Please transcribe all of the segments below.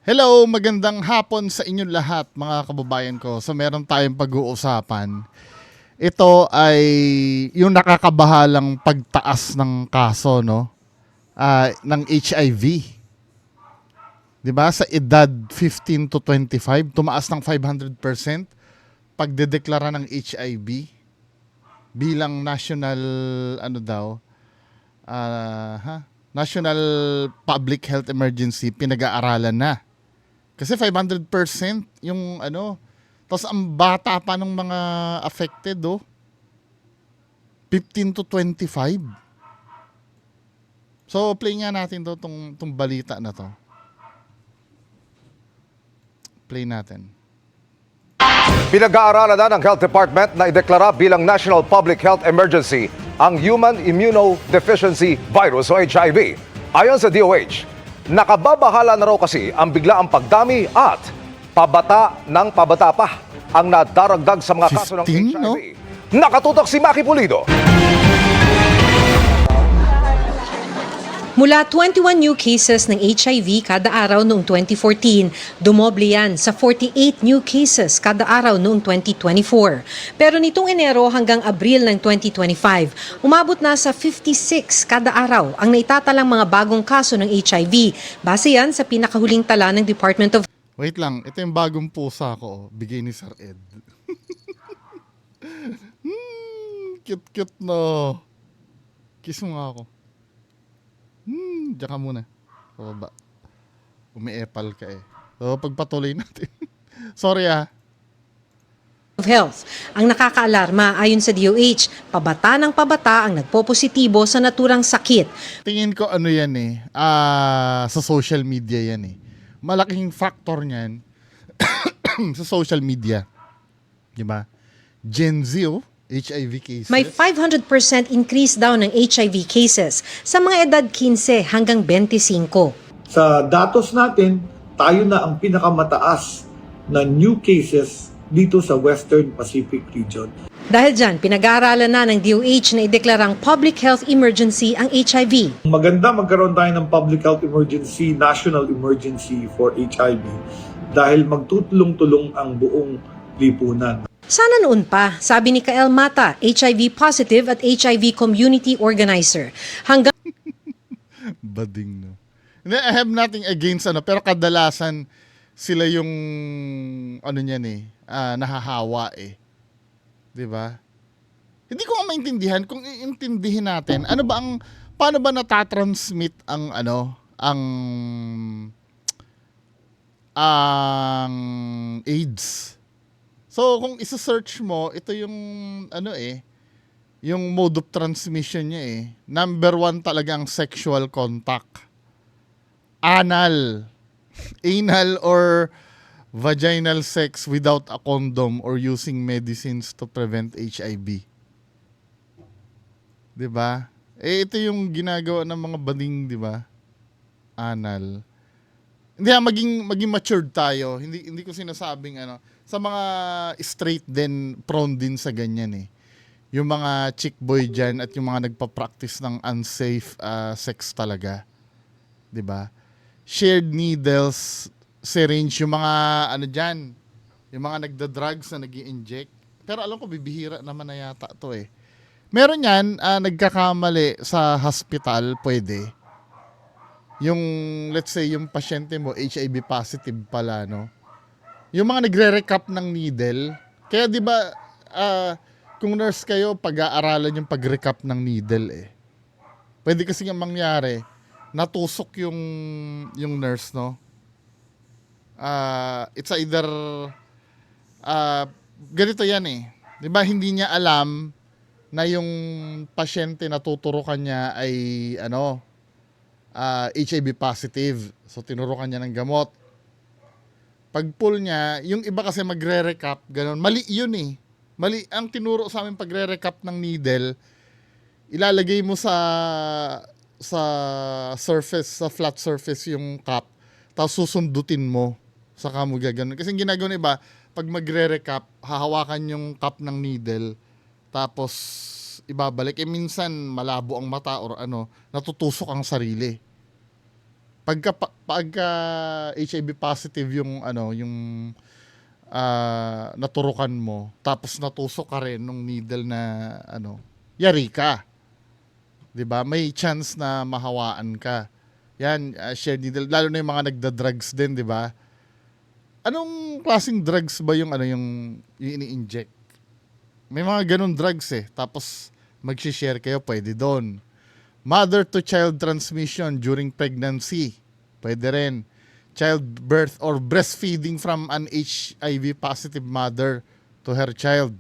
Hello, magandang hapon sa inyong lahat mga kababayan ko. So meron tayong pag-uusapan. Ito ay yung nakakabahalang pagtaas ng kaso ng HIV. 'Di ba? Sa edad 15 to 25, tumaas ng 500% pagdedeklara ng HIV bilang national National Public Health Emergency, pinag-aaralan na. Kasi 500% yung tapos ang bata pa ng mga affected, 15 to 25. So, play nga natin tong balita na to. Play natin. Pinag-aaralan na ng Health Department na ideklara bilang National Public Health Emergency ang Human Immunodeficiency Virus o HIV. Ayon sa DOH, nakababahala na raw kasi ang biglaang pagdami at pabata ng pabata pa ang nadaragdag sa mga kaso ng 15, HIV. no? Nakatutok si Maki Pulido. Mula 21 new cases ng HIV kada araw noong 2014, dumoble yan sa 48 new cases kada araw noong 2024. Pero nitong Enero hanggang Abril ng 2025, umabot na sa 56 kada araw ang naitatalang mga bagong kaso ng HIV. Base yan sa pinakahuling tala ng Department of Wait lang, ito yung bagong pusa ko, bigay ni Sir Ed. Cute-cute no. Kiss mo nga ako. Diyan ka muna. Sa baba. Umiepal ka eh. So, pagpatuloy natin. Sorry Health. Ang nakakaalarma ayon sa DOH, pabata ng pabata ang nagpopositibo sa naturang sakit. Tingin ko yan sa social media yan eh. Malaking factor niyan sa social media. Diba? Gen Z HIV cases. May 500% increase daw ng HIV cases sa mga edad 15 hanggang 25. Sa datos natin, tayo na ang pinakamataas na new cases dito sa Western Pacific region. Dahil dyan, pinag-aaralan na ng DOH na ideklarang public health emergency ang HIV. Maganda magkaroon tayo ng public health emergency, national emergency for HIV dahil magtutulong-tulong ang buong lipunan. Sana noon pa, sabi ni Kael Mata, HIV positive at HIV community organizer. Hanggang Bading no. Hindi, I have nothing against pero kadalasan sila yung niyan nahahawa eh. 'Di ba? Hindi ko maintindihan kung iintindihin natin paano ba natatransmit ang AIDS. So kung isa-search mo, ito yung yung mode of transmission niya eh. Number 1 talagang sexual contact. Anal or vaginal sex without a condom or using medicines to prevent HIV. 'Di ba? Ito yung ginagawa ng mga bading, 'di ba? Anal. Hindi maging matured tayo. Hindi ko sinasabing sa mga straight din prone din sa ganyan eh. Yung mga chick boy diyan at yung mga nagpa-practice ng unsafe sex talaga. 'Di ba? Shared needles, syringe, yung mga diyan, yung mga nagda-drugs na nag-i-inject. Pero alam ko bibihira naman na yata 'to eh. Meron yan, nagkakamali sa hospital, pwede. Yung, let's say, yung pasyente mo, HIV positive pala, no? Yung mga nagre-recap ng needle, kaya di ba, kung nurse kayo, pag-aaralan yung pag-recap ng needle, eh. Pwede kasi nga mangyari, natusok yung nurse, no? It's either, ganito yan, eh. Di ba, hindi niya alam na yung pasyente na tuturukan niya ay, HIV positive. So, tinurukan niya ng gamot. Pag pull niya, yung iba kasi magre-recap, ganun. Mali yun eh. Mali. Ang tinuro sa amin pagre-recap ng needle, ilalagay mo sa surface, sa flat surface yung cup, tapos susundutin mo. Saka mo gaganon. Kasi yung ginagawa ng iba, pag magre-recap, hahawakan yung cup ng needle, tapos ibabalik. Minsan, malabo ang mata or natutusok ang sarili. Pagka HIV positive yung ano, yung naturukan mo, tapos natusok ka rin nung needle na ano, yari ka. 'Di ba? May chance na mahawaan ka. Yan, shared needle, lalo na yung mga nagda-drugs din, 'di ba? Anong klaseng drugs ba yung ano yung ini-inject? May mga ganun drugs eh. Tapos mag-share kayo, pwede doon. Mother to child transmission during pregnancy, pwede rin. Childbirth or breastfeeding from an HIV positive mother to her child.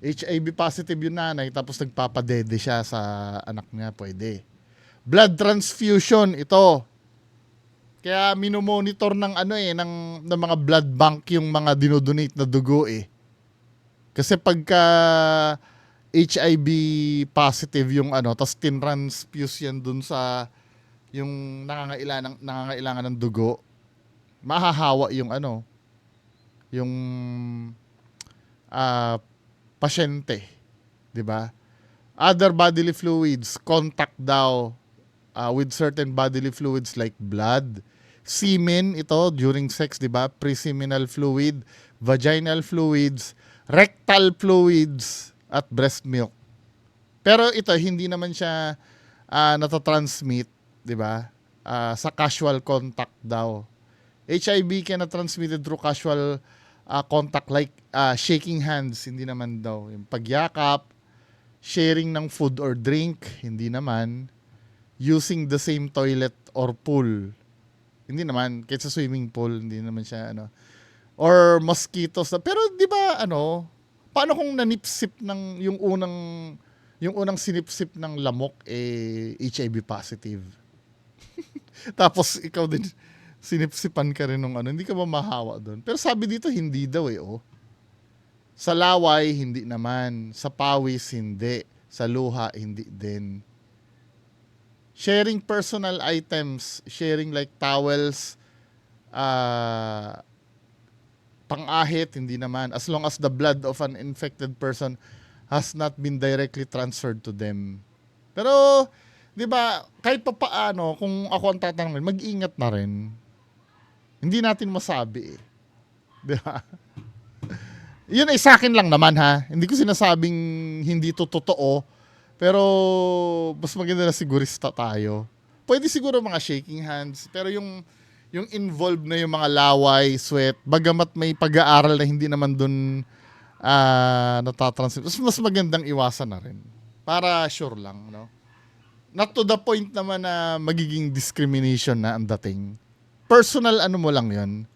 HIV positive yung nanay, tapos nagpapadede siya sa anak niya, pwede. Blood transfusion, ito. Kaya minomonitor ng ano ng mga blood bank yung mga dinodonate na dugo eh. Kasi pagka HIV positive yung ano, tapos tintransfuse yan dun sa yung nangangailangan ng dugo, mahahawa yung ano, yung pasyente, 'di ba? Other bodily fluids, contact daw with certain bodily fluids like blood, semen, ito during sex, 'di ba? Preseminal fluid, vaginal fluids, rectal fluids at breast milk. Pero ito hindi naman siya natatransmit, 'di ba? Sa casual contact daw. HIV cannot transmitted through casual contact like shaking hands, hindi naman daw. Yung pagyakap, sharing ng food or drink, hindi naman. Using the same toilet or pool, hindi naman. Kahit sa swimming pool, hindi naman siya ano. Or mosquitoes. Pero di ba ano, paano kung nanipsip ng yung unang sinipsip ng lamok HIV positive? Tapos ikaw din sinipsipan ka rin ng ano, hindi ka ba mahawa doon? Pero sabi dito hindi daw oh. Sa laway hindi naman, sa pawis hindi, sa luha hindi din. Sharing personal items, sharing like towels, pang-ahit, hindi naman. As long as the blood of an infected person has not been directly transferred to them. Pero, di ba, kahit pa paano, kung ako ang tatanungin, mag-ingat na rin. Hindi natin masabi eh. Di ba? Yun ay sa akin lang naman ha. Hindi ko sinasabing hindi to totoo. Pero, mas maganda na sigurista tayo. Pwede siguro mga shaking hands. Pero yung involved na yung mga laway, sweat, bagamat may pag-aaral na hindi naman dun natatransmit. Mas magandang iwasan na rin. Para sure lang, no? Not to the point naman na magiging discrimination na ang dating. Personal ano mo lang yun,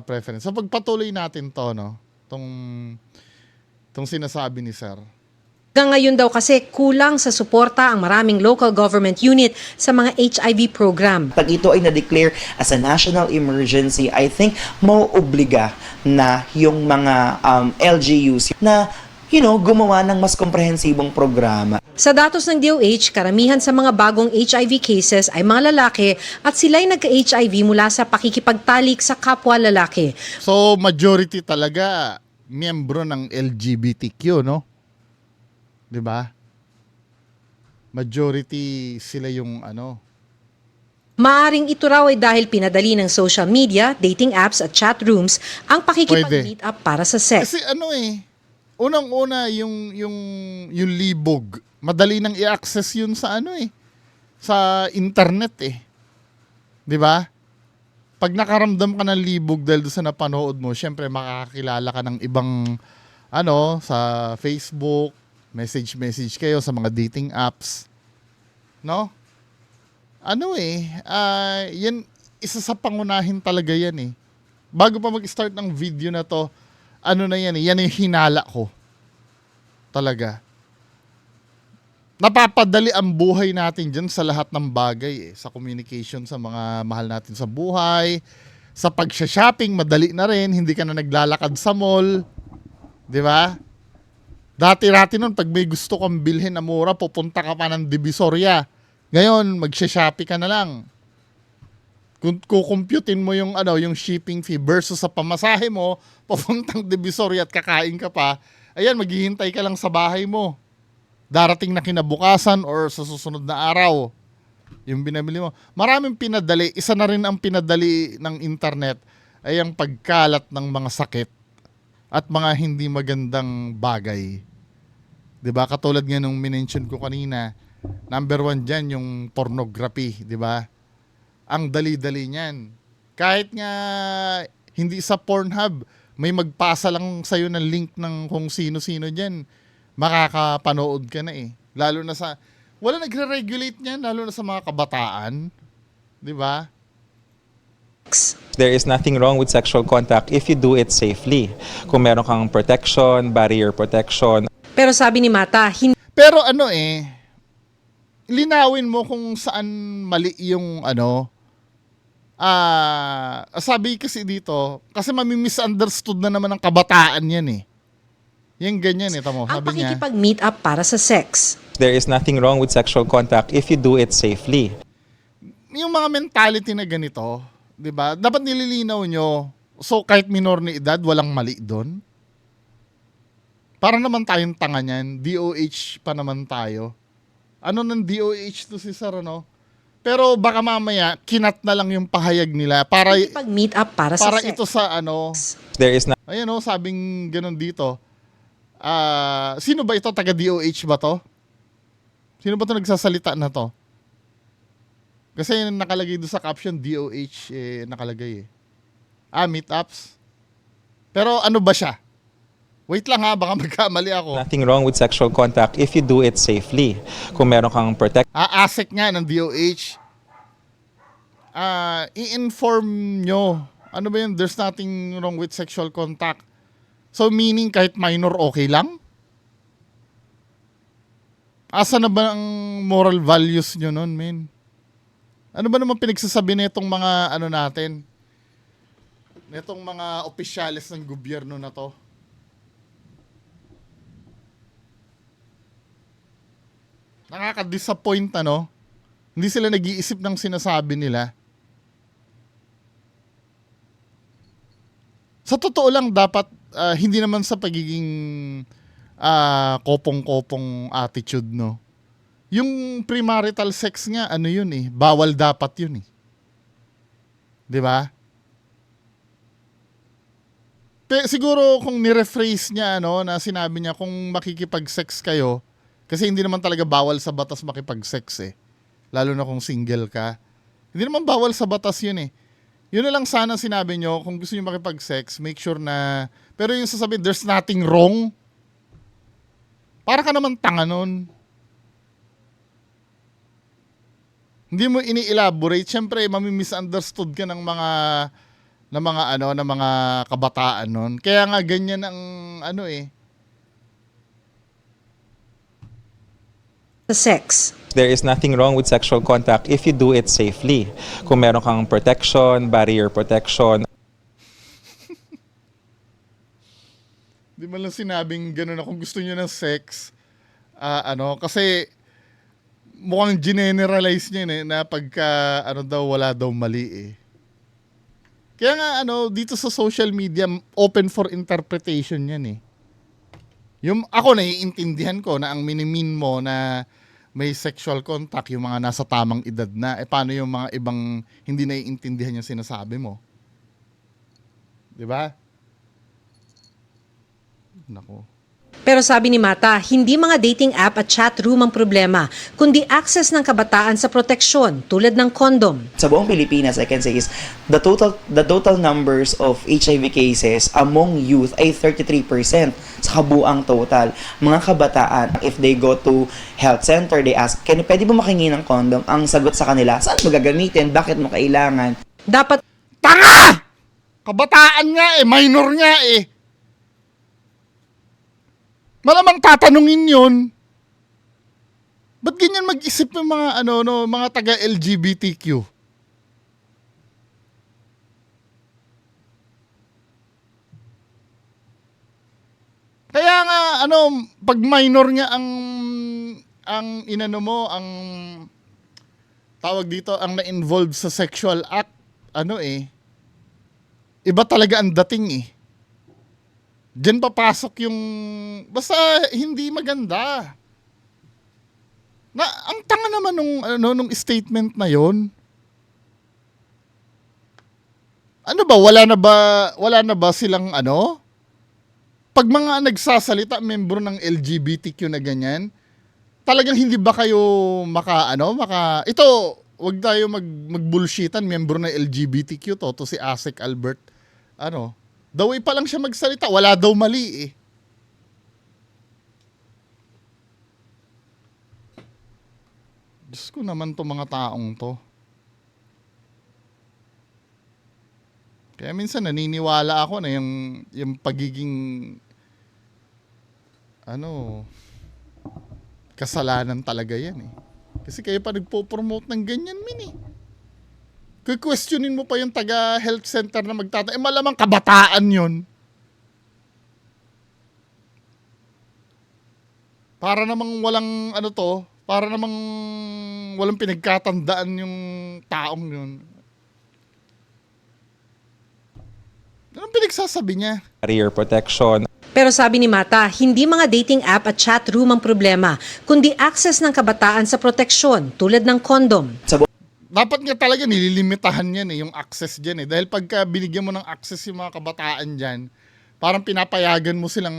preference. So pagpatuloy natin to, no? Tong sinasabi ni Sir. Hanggang ngayon daw kasi kulang sa suporta ang maraming local government unit sa mga HIV program. Pag ito ay na-declare as a national emergency, I think mauobliga na yung mga LGUs na gumawa ng mas komprehensibong programa. Sa datos ng DOH, karamihan sa mga bagong HIV cases ay mga lalaki at sila'y nagka-HIV mula sa pakikipagtalik sa kapwa lalaki. So majority talaga miyembro ng LGBTQ, no? 'Di ba? Majority sila yung ano. Maaring ito raw ay dahil pinadali ng social media, dating apps at chat rooms ang pakikipag-meet up para sa sex. Kasi ano unang-una yung libog, madali nang i-access yun sa sa internet 'Di ba? Pag nakaramdam ka ng libog dahil doon sa napanood mo, syempre makakakilala ka ng ibang sa Facebook, message kayo sa mga dating apps. No? Yan, isa sa pangunahin talaga yan Bago pa mag-start ng video na to, yan yung hinala ko. Talaga. Napapadali ang buhay natin dyan sa lahat ng bagay Sa communication sa mga mahal natin sa buhay, sa pag-shopping, madali na rin, hindi ka na naglalakad sa mall. 'Di ba? Dati nun, pag may gusto kang bilhin na mura, pupunta ka pa ng Divisoria. Ngayon, mag-shopping ka na lang. Kung kukumputin mo yung shipping fee versus sa pamasahe mo, papuntang Divisoria at kakain ka pa, ayan, maghihintay ka lang sa bahay mo. Darating na kinabukasan or sa susunod na araw. Yung binabili mo. Maraming pinadali. Isa na rin ang pinadali ng internet ay ang pagkalat ng mga sakit at mga hindi magandang bagay. 'Di ba? Katulad nga nung minention ko kanina, number 1 dyan yung pornography, 'di ba? Ang dali-dali niyan. Kahit nga hindi sa Pornhub, may magpasa lang sa'yo ng link ng kung sino-sino dyan, makakapanood ka na eh. Lalo na sa, wala nagre-regulate niyan, lalo na sa mga kabataan. Di ba? There is nothing wrong with sexual contact if you do it safely. Kung meron kang protection, barrier protection. Pero sabi ni Mata, hindi Pero linawin mo kung saan mali yung sabi kasi dito, kasi mami-misunderstood na naman ng kabataan yan eh. Yung ganyan eh, tamo, ang sabi niya. pakikipag-meet up para sa sex. There is nothing wrong with sexual contact if you do it safely. Yung mga mentality na ganito, 'di ba? Dapat nililinaw nyo. So kahit minor na edad, walang mali doon. Para naman tayong tanga niyan, DOH pa naman tayo. Ano ng DOH to si Sir, Pero baka mamaya kinat na lang yung pahayag nila para Pakikipag-meet up para sa sex. ito sa There is Ayun sabing ganun dito. Sino ba ito? Taga DOH ba to? Sino ba to nagsasalita na to? Kasi nakalagay doon sa caption DOH nakalagay eh. Meetups. Pero ano ba siya? Wait lang baka magkamali ako. nothing wrong with sexual contact if you do it safely. Kung meron kang protection. ASEC nga ng DOH. I-inform nyo. Ano ba yun? There's nothing wrong with sexual contact. So meaning kahit minor okay lang? Asa na ba ang moral values nyo nun, men? Ano ba naman pinagsasabi nitong mga natin? Nitong mga opisyalis ng gobyerno na to? Nakaka-disappoint Hindi sila nag-iisip ng sinasabi nila. Sa totoo lang dapat hindi naman sa pagiging kopong-kopong attitude, Yung premarital sex nga, yun eh. Bawal dapat yun eh. 'Di ba? Siguro kung ni-rephrase niya, na sinabi niya kung makikipag-sex kayo, kasi hindi naman talaga bawal sa batas makipag-sex eh. Lalo na kung single ka. Hindi naman bawal sa batas yun eh. Yun na lang sana sinabi nyo, kung gusto nyo makipag-sex, make sure na, pero yung sasabihin, there's nothing wrong. Para ka naman tanga nun. Hindi mo ini-elaborate. Siyempre, mami-misunderstood ka ng mga kabataan nun. Kaya nga ganyan ang Sa sex. There is nothing wrong with sexual contact if you do it safely. Kung meron kang protection, barrier protection. Di man lang sinabing gano'n na kung gusto nyo ng sex, kasi mukhang generalize niya na pagka daw wala daw mali eh. Kaya nga dito sa social media, open for interpretation yan eh. Yung ako naiintindihan ko na ang minimin mo na may sexual contact yung mga nasa tamang edad na, paano yung mga ibang hindi naiintindihan yung sinasabi mo? 'Di ba? Nako. Pero sabi ni Mata, hindi mga dating app at chat room ang problema, kundi access ng kabataan sa proteksyon tulad ng condom. Sa buong Pilipinas, I can say is the total numbers of HIV cases among youth ay 33% sa kabuang total. Mga kabataan, if they go to health center, they ask, pwede ba makingi ng condom? Ang sagot sa kanila, saan mo gagamitin? Bakit mo kailangan? Dapat Tanga! Kabataan nga eh, minor nga eh. Malamang tatanungin yun. Ba't ganyan mag-isip ng mga mga taga-LGBTQ? Kaya nga pag minor nga ang ang tawag dito, ang na-involved sa sexual act, iba talaga ang dating eh. Diyan papasok yung, basta hindi maganda. Ang tanga naman nung statement na yon. Ano ba, wala na ba silang pag mga nagsasalita, membro ng LGBTQ na ganyan, talagang hindi ba kayo ito, wag tayo mag-bullshitan, membro ng LGBTQ to si Asek Albert. The way pa lang siya magsalita, wala daw mali eh. Diyos ko naman to mga taong to. Kaya minsan naniniwala ako na yung pagiging kasalanan talaga yan eh. Kasi kayo pa nagpo-promote ng ganyan eh. Questionin mo pa yung taga health center na malamang kabataan yun. Para namang walang pinagkatandaan yung taong yun. Anong pinagsasabi niya? Barrier protection. Pero sabi ni Mata, hindi mga dating app at chat room ang problema, kundi access ng kabataan sa proteksyon tulad ng kondom. Dapat nga talaga nililimitahan yan yung access dyan eh. Dahil pagka binigyan mo ng access yung mga kabataan dyan, parang pinapayagan mo silang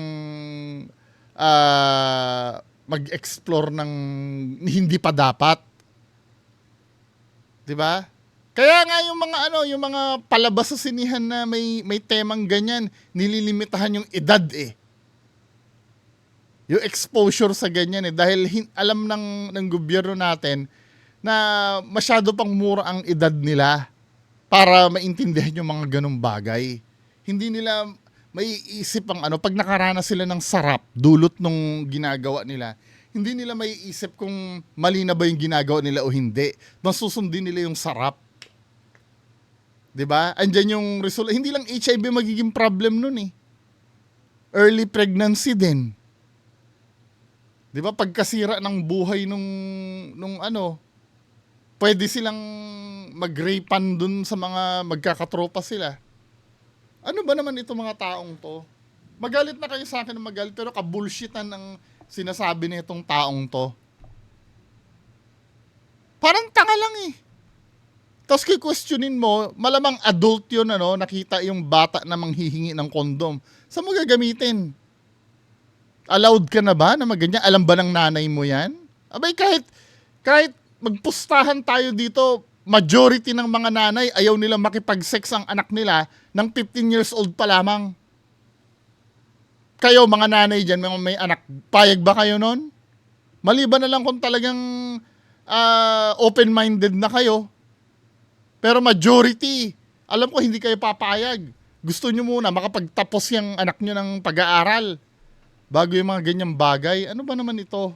mag-explore ng hindi pa dapat. 'Di ba? Kaya nga yung mga palabas sa sinihan na may temang ganyan, nililimitahan yung edad eh. Yung exposure sa ganyan eh dahil alam ng gobyerno natin na masyado pang mura ang edad nila para maintindihan yung mga ganung bagay. Hindi nila maiisip pag nakaranas sila ng sarap dulot nung ginagawa nila. Hindi nila maiisip kung mali na ba yung ginagawa nila o hindi. Masusundin nila yung sarap. 'Di ba? Andiyan yung result. Hindi lang HIV magiging problem nun eh. Early pregnancy din. 'Di ba? Pagkasira ng buhay nung pwede silang mag-rapean dun sa mga magkakatropa sila. Ano ba naman ito mga taong to? Magalit na kayo sa akin ng magalit pero kabullshitan ang sinasabi nitong taong to. Parang tanga lang eh. Tapos questionin mo, malamang adult yun nakita yung bata na manghihingi ng kondom. Saan mo gagamitin? Allowed ka na ba na maganyan? Alam ba ng nanay mo yan? Abay kahit magpustahan tayo dito, majority ng mga nanay ayaw nila makipag-sex ang anak nila ng 15 years old pa lamang. Kayo mga nanay dyan, mga may anak, payag ba kayo nun? Maliban na lang kung talagang open-minded na kayo. Pero majority, alam ko hindi kayo papayag. Gusto nyo muna makapagtapos yung anak nyo ng pag-aaral bago yung mga ganyang bagay. Ano ba naman ito?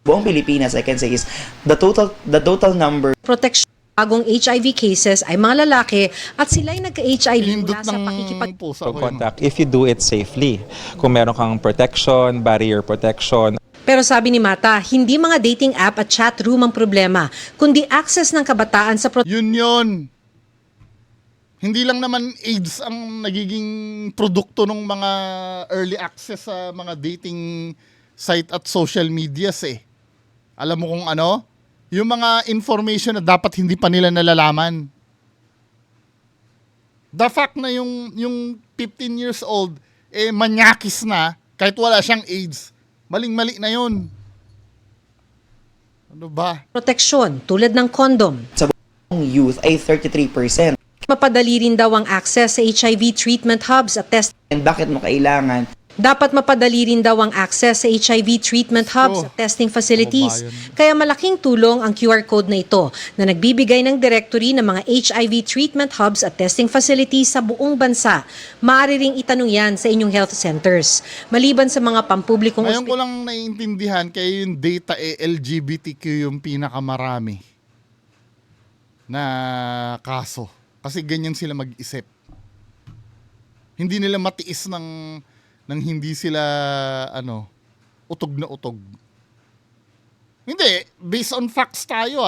Buong Pilipinas, I can say, is the total number Proteksyon bagong HIV cases ay mga lalaki at sila'y nagka-HIV Pinindot mula sa pakikipag... pusa ko yun. Contact if you do it safely. Kung meron kang protection, barrier protection. Pero sabi ni Mata, hindi mga dating app at chat room ang problema, kundi access ng kabataan sa Yun. Hindi lang naman AIDS ang nagiging produkto ng mga early access sa mga dating site at social medias eh. Alam mo kung yung mga information na dapat hindi pa nila nalalaman. The fact na yung 15 years old manyakis na kahit wala siyang AIDS, maling-mali na yun. Ano ba? proteksyon tulad ng kondom. sa buong youth ay 33%. Mapadali rin daw ang access sa HIV treatment hubs at test. And bakit mo kailangan? Dapat mapadali rin daw ang access sa HIV treatment hubs at testing facilities. Kaya malaking tulong ang QR code na ito na nagbibigay ng directory ng mga HIV treatment hubs at testing facilities sa buong bansa. Maaari ring itanong yan sa inyong health centers. Maliban sa mga pampublikong Ngayon ko lang naiintindihan kaya yung data LGBTQ yung pinakamarami na kaso. Kasi ganyan sila mag-isip. Hindi nila matiis ng hindi sila utog na utog. Hindi, based on facts tayo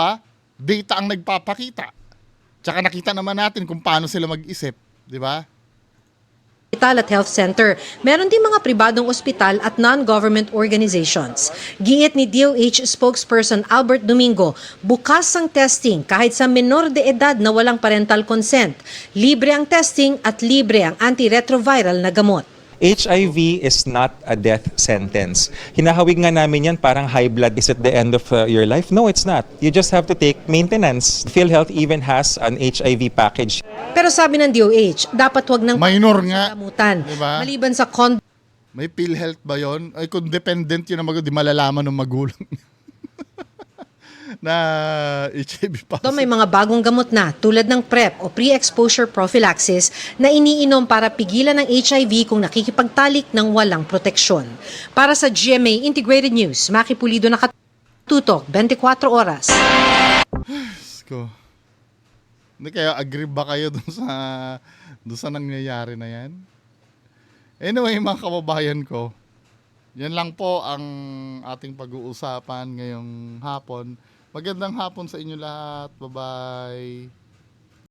data ang nagpapakita. Tsaka nakita naman natin kung paano sila mag-isip, di ba? Hospital at Health Center. Meron din mga pribadong ospital at non-government organizations. Giit ni DOH spokesperson Albert Domingo, bukas ang testing kahit sa menor de edad na walang parental consent. Libre ang testing at libre ang antiretroviral na gamot. HIV is not a death sentence. Hinahawig nga namin yan parang high blood is at the end of your life. No, it's not. You just have to take maintenance. PhilHealth even has an HIV package. Pero sabi ng DOH, dapat wag nang Minor nga. gamutan. Diba? Maliban sa condom May PhilHealth ba yon? Ay, kung dependent yun na di malalaman ng magulang na HIV positive. may mga bagong gamot na tulad ng PrEP o pre-exposure prophylaxis na iniinom para pigilan ng HIV kung nakikipagtalik ng walang proteksyon. Para sa GMA Integrated News, Maki Pulido, nakatutok 24 oras. Diyos ko. Hindi kaya agree ba kayo dun sa nangyayari na yan? Anyway, mga kababayan ko, yan lang po ang ating pag-uusapan ngayong hapon. Magandang hapon sa inyo lahat. Bye-bye.